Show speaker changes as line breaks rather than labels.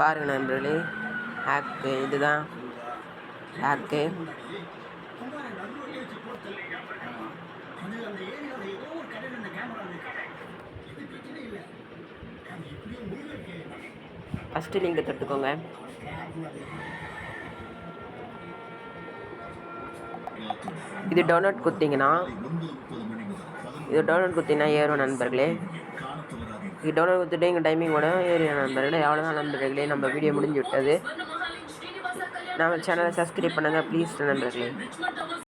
பாருங்கள் நண்பர்களே, ஹேக்கு இதுதான் ஹேக்கு. ஃபஸ்ட்டு லிங்கை தொட்டுக்கோங்க. இது டவுன்லோட் கொடுத்தீங்கன்னா ஏறும் நண்பர்களே. இது டவுன்லோட் கொடுத்துட்டு எங்கள் டைமிங்கோட ஏறிய நண்பர்களே. அவ்வளோதான் நண்பர்களே, நம்ம வீடியோ முடிஞ்சு விட்டது. நம்ம சேனலை சப்ஸ்கிரைப் பண்ணுங்கள் ப்ளீஸ் நண்பர்களே.